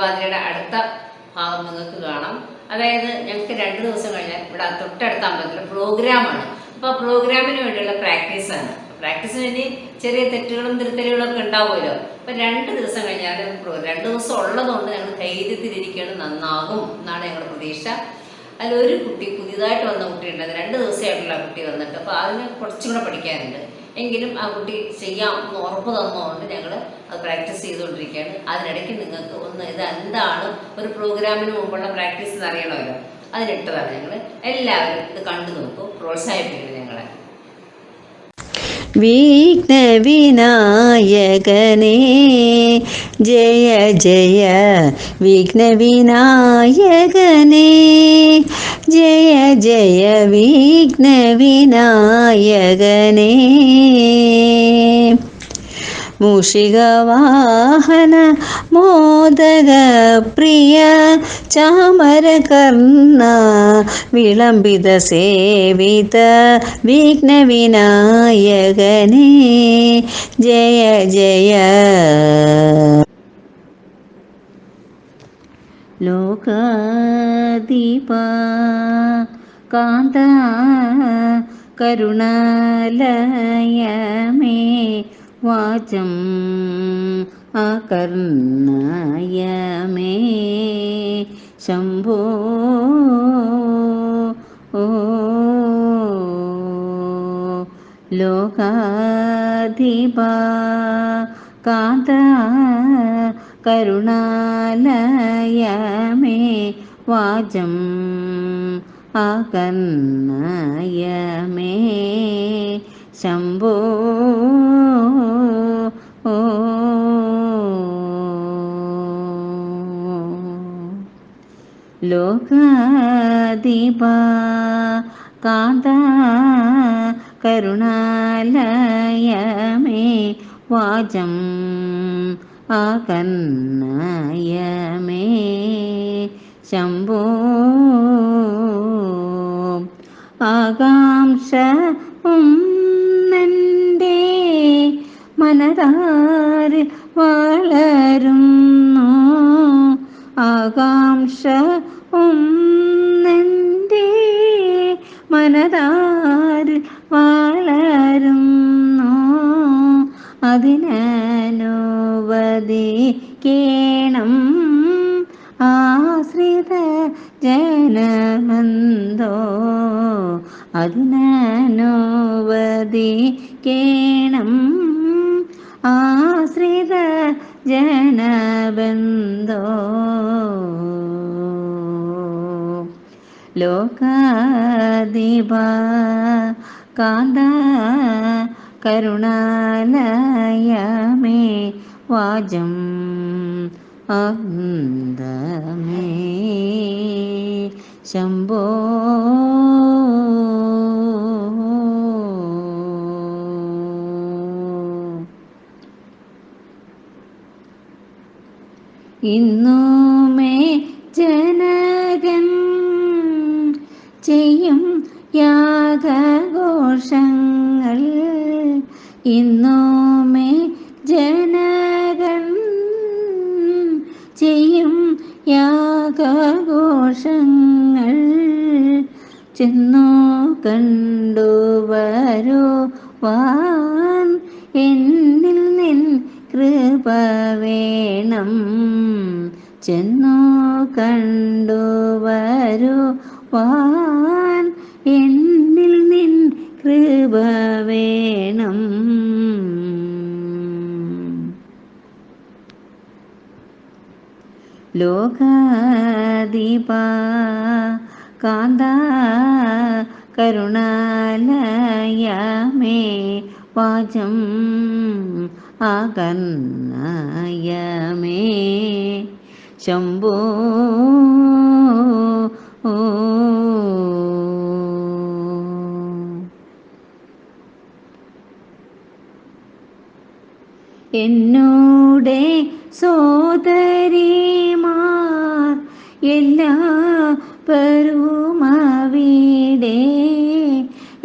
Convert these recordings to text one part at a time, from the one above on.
തിരുവാതിരയുടെ അടുത്ത ഭാഗം നിങ്ങൾക്ക് കാണാം. അതായത് ഞങ്ങൾക്ക് 2 ദിവസം കഴിഞ്ഞാൽ ഇവിടെ തൊട്ടടുത്ത അമ്പലത്തിലെ പ്രോഗ്രാമാണ്. അപ്പോൾ ആ പ്രോഗ്രാമിന് വേണ്ടിയുള്ള പ്രാക്ടീസാണ്. പ്രാക്ടീസിന് ഇനി ചെറിയ തെറ്റുകളും തിരുത്തലുകളും ഒക്കെ ഉണ്ടാവുമല്ലോ. അപ്പം 2 ദിവസം കഴിഞ്ഞാൽ 2 ദിവസം ഉള്ളതുകൊണ്ട് ഞങ്ങൾ ധൈര്യത്തിലിരിക്കുകയാണ്, നന്നാകും എന്നാണ് ഞങ്ങളുടെ പ്രതീക്ഷ. അതിലൊരു കുട്ടി പുതിയതായിട്ട് വന്ന കുട്ടിയുണ്ട്. അത് 2 ദിവസമായിട്ടുള്ള കുട്ടി വന്നിട്ട്, അപ്പോൾ അതിന് കുറച്ചും കൂടെ പഠിക്കാനുണ്ട്. എങ്കിലും ആ കുട്ടി ചെയ്യാം എന്ന് ഉറപ്പ് തന്നുകൊണ്ട് ഞങ്ങൾ അത് പ്രാക്ടീസ് ചെയ്തുകൊണ്ടിരിക്കുകയാണ്. അതിനിടയ്ക്ക് നിങ്ങൾക്ക് ഒന്ന് ഇത് എന്താണ് ഒരു പ്രോഗ്രാമിന് മുമ്പുള്ള പ്രാക്ടീസ് എന്ന് അറിയണമല്ലോ, അതിനിട്ടതാണ് ഞങ്ങൾ. എല്ലാവരും ഇത് കണ്ടു നോക്കൂ, പ്രോത്സാഹിപ്പിക്കണം ഞങ്ങളെ. വിഘ്ന വിനായകനേ ജയ ജയ വിഘ്ന വിനായകനേ ജയ ജയ വിഘ്ന വിനായകനേ മൂഷികവാഹന മോദക പ്രിയ ചാമരകർണ വിളംബിത സേവിത വിഘ്ന വിനായകനേ ജയ ജയ. ലോകാദീപ കാന്ത കരുണാലയമേ വാചം ആകർണയ മേ ശംഭോ ലോകാധിപ കാന്ത കരുണാലയ മേ വാചം ആകർണയ മേ ശംഭോ ലോകാധിപ കാന്ത കരുണാലയ മേ വാചം ആകർണയ മേ ശംഭോ ആകാംക്ഷ നന്റെ മനതാരിൽ വളരുന്നു ആകാംക്ഷ നന്റെ മനതാരിൽ വളരുന്നു അതിനനുവദിക്കേണം ആശ്രിത ജനമന്തോ അതിനനുവദിക്കേണം ആശ്രിത ജനബന്ധോ ലോകാധിപ കാന്ത കരുണാലയ മേ വാചം അന്തമേ ശംഭോ ഇന്നുമേ ജനകൻ ചെയ്യും യാഗഘോഷങ്ങൾ ഇന്നുമേ ജനകൻ ചെയ്യും യാഗഘോഷങ്ങൾ ചെന്നു കണ്ടുവരുവാൻ എന്നിൽ നിൻ കൃപ വേണം ചെന്നു കണ്ടുവരുവാൻ എന്നിൽ നിൻ കൃപ വേണം ലോകാധിപ കാന്ത കരുണാലയ മേ വാചം ആകർണയ മേ ശംഭോ എന്നോടെ സോദരിമാർ എല്ലാവരുമവിടെ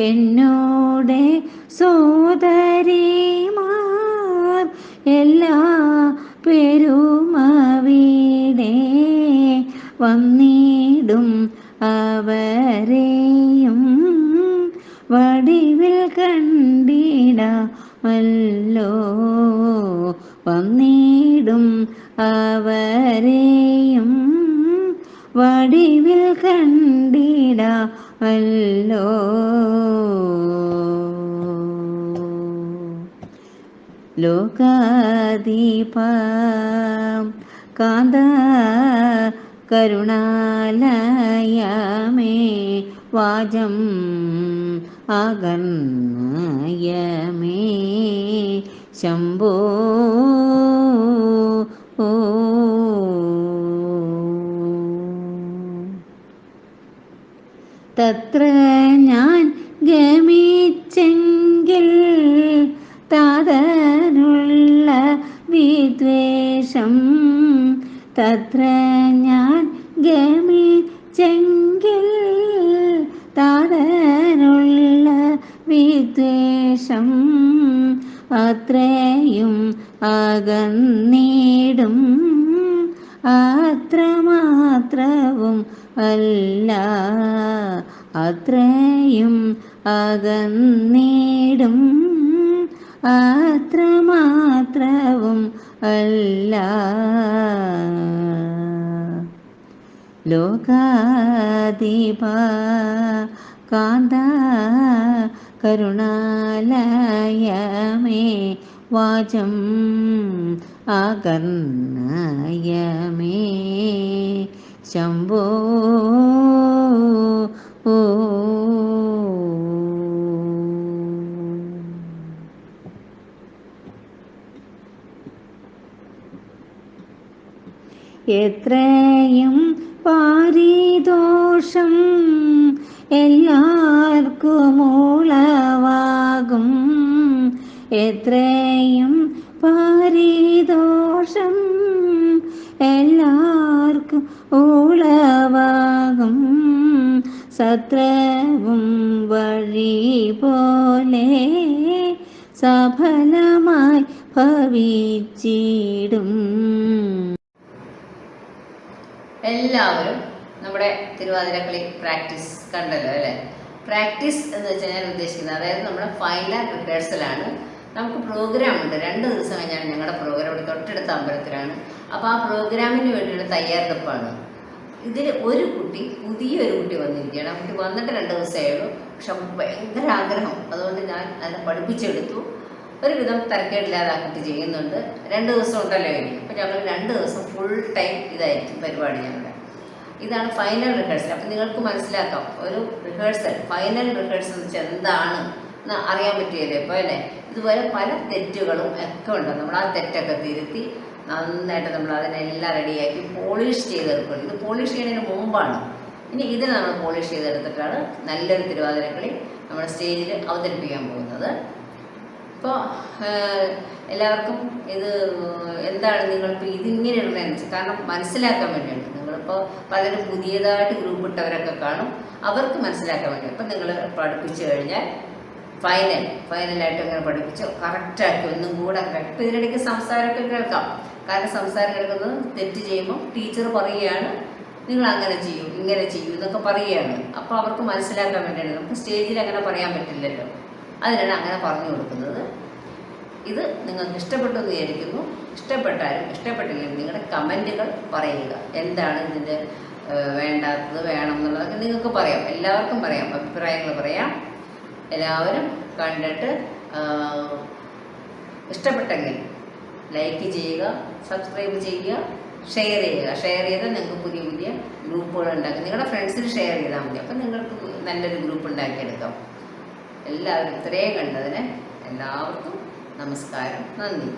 എന്നോടെ സോദരിമാർ എല്ലാ പേരുമവിടെ വടിവിൽ കണ്ടിടാമല്ലോ വന്നിടും അവരെയും വടിവിൽ കണ്ടിടാമല്ലോ ലോകാധിപ കാന്ത കരുണാലയമേ വാചം ആകർണയമേ ശംഭോ തത്ര ഞാൻ ഗമിച്ചെങ്കിൽ താതനുള്ള വിദ്വേഷം തത്ര ഞാൻ ഗമിച്ചെങ്കിൽ താതനുള്ള വിദ്വേഷം അത്രയും അകന്നിടും അത്രമാത്രവും അല്ല അത്രയും അകന്നിടും അത്രമാത്രവും അല്ല ലോകാധിപ കാന്ത കരുണാലയമേ വാചം ആകർണയമേ ശംഭോ എത്രയും പാരിതോഷം എല്ലാവർക്കും ഉളവാകും എത്രയും പാരിതോഷം എല്ലാവർക്കും ഉളവാകും സത്രവും വഴി പോലെ സഫലമായി ഭവിച്ചിടും. എല്ലാവരും നമ്മുടെ തിരുവാതിരക്കളി പ്രാക്ടീസ് കണ്ടല്ലോ അല്ലേ? പ്രാക്ടീസ് എന്ന് വെച്ചാൽ ഞാൻ ഉദ്ദേശിക്കുന്നത് അതായത് നമ്മുടെ ഫൈനൽ റിഹേഴ്സലാണ്. നമുക്ക് പ്രോഗ്രാം ഉണ്ട്. 2 ദിവസം കഴിഞ്ഞാണ് ഞങ്ങളുടെ പ്രോഗ്രാം. ഇവിടെ തൊട്ടടുത്ത അമ്പലത്തിലാണ്. അപ്പോൾ ആ പ്രോഗ്രാമിന് വേണ്ടിയുള്ള തയ്യാറെടുപ്പാണ്. ഇതിൽ ഒരു കുട്ടി, പുതിയൊരു കുട്ടി വന്നിരിക്കുകയാണ്. ആ കുട്ടി വന്നിട്ട് 2 ദിവസമായുള്ളൂ. പക്ഷെ ഭയങ്കര ആഗ്രഹം. അതുകൊണ്ട് ഞാൻ അതിനെ പഠിപ്പിച്ചെടുത്തു. ഒരുവിധം തരക്കേടില്ലാതെ ആ കുട്ടി ചെയ്യുന്നുണ്ട്. 2 ദിവസം ഉണ്ടല്ലോ ഇനി. അപ്പോൾ ഞങ്ങൾ 2 ദിവസം ഫുൾ ടൈം ഇതായിരിക്കും പരിപാടി ഞങ്ങളുടെ. ഇതാണ് ഫൈനൽ റിഹേഴ്സൽ. അപ്പം നിങ്ങൾക്ക് മനസ്സിലാക്കാം ഒരു റിഹേഴ്സൽ, ഫൈനൽ റിഹേഴ്സൽ എന്ന് വെച്ചാൽ എന്താണ് എന്ന് അറിയാൻ പറ്റിയല്ലേ ഇപ്പോൾ അല്ലേ? ഇതുപോലെ പല തെറ്റുകളും ഒക്കെ ഉണ്ട്. നമ്മൾ ആ തെറ്റൊക്കെ തിരുത്തി നന്നായിട്ട് നമ്മൾ അതിനെല്ലാം റെഡിയാക്കി പോളിഷ് ചെയ്തെടുക്കണം. ഇത് പോളിഷ് ചെയ്യുന്നതിന് മുമ്പാണ്. ഇനി ഇതിനെ നമ്മൾ പോളിഷ് ചെയ്തെടുത്തിട്ടാണ് നല്ലൊരു തിരുവാതിരക്കളി നമ്മുടെ സ്റ്റേജിൽ അവതരിപ്പിക്കാൻ പോകുന്നത്. ഇപ്പോൾ എല്ലാവർക്കും ഇത് എന്താണ് നിങ്ങളിപ്പോൾ ഇതിങ്ങനെയുള്ളതെന്ന് വെച്ചാൽ കാരണം മനസ്സിലാക്കാൻ വേണ്ടിയാണ്. നിങ്ങളിപ്പോൾ പലരും പുതിയതായിട്ട് ഗ്രൂപ്പ് ഇട്ടവരൊക്കെ കാണും, അവർക്ക് മനസ്സിലാക്കാൻ വേണ്ടി. അപ്പം നിങ്ങൾ പഠിപ്പിച്ചു കഴിഞ്ഞാൽ ഫൈനലായിട്ട് അങ്ങനെ പഠിപ്പിച്ച് കറക്റ്റാക്കി ഒന്നും കൂടെ കറക്റ്റ്. ഇതിനിടയ്ക്ക് സംസാരമൊക്കെ കേൾക്കാം. കാരണം സംസാരം കേൾക്കുന്നത് തെറ്റ് ചെയ്യുമ്പോൾ ടീച്ചർ പറയുകയാണ് നിങ്ങൾ അങ്ങനെ ചെയ്യൂ ഇങ്ങനെ ചെയ്യൂ എന്നൊക്കെ പറയുകയാണ്. അപ്പോൾ അവർക്ക് മനസ്സിലാക്കാൻ വേണ്ടിയാണ്. നമുക്ക് സ്റ്റേജിൽ അങ്ങനെ പറയാൻ പറ്റില്ലല്ലോ, അതിനാണ് അങ്ങനെ പറഞ്ഞു കൊടുക്കുന്നത്. ഇത് നിങ്ങൾക്ക് ഇഷ്ടപ്പെട്ടു എന്ന് വിചാരിക്കുന്നു. ഇഷ്ടപ്പെട്ടാലും ഇഷ്ടപ്പെട്ടില്ലെങ്കിൽ നിങ്ങളുടെ കമൻറ്റുകൾ പറയുക. എന്താണ് ഇതിൻ്റെ വേണ്ടാത്തത്, വേണം എന്നുള്ളതൊക്കെ നിങ്ങൾക്ക് പറയാം. എല്ലാവർക്കും പറയാം, അഭിപ്രായങ്ങൾ പറയാം. എല്ലാവരും കണ്ടിട്ട് ഇഷ്ടപ്പെട്ടെങ്കിൽ ലൈക്ക് ചെയ്യുക, സബ്സ്ക്രൈബ് ചെയ്യുക, ഷെയർ ചെയ്യുക. ഷെയർ ചെയ്താൽ നിങ്ങൾക്ക് പുതിയ പുതിയ ഗ്രൂപ്പുകൾ ഉണ്ടാക്കും. നിങ്ങളുടെ ഫ്രണ്ട്സിന് ഷെയർ ചെയ്താൽ മതി. അപ്പം നിങ്ങൾക്ക് നല്ലൊരു ഗ്രൂപ്പ് ഉണ്ടാക്കിയെടുക്കാം. എല്ലാവരും ഇത്രയും കണ്ടതിന് എല്ലാവർക്കും നമസ്കാരം, നന്ദി.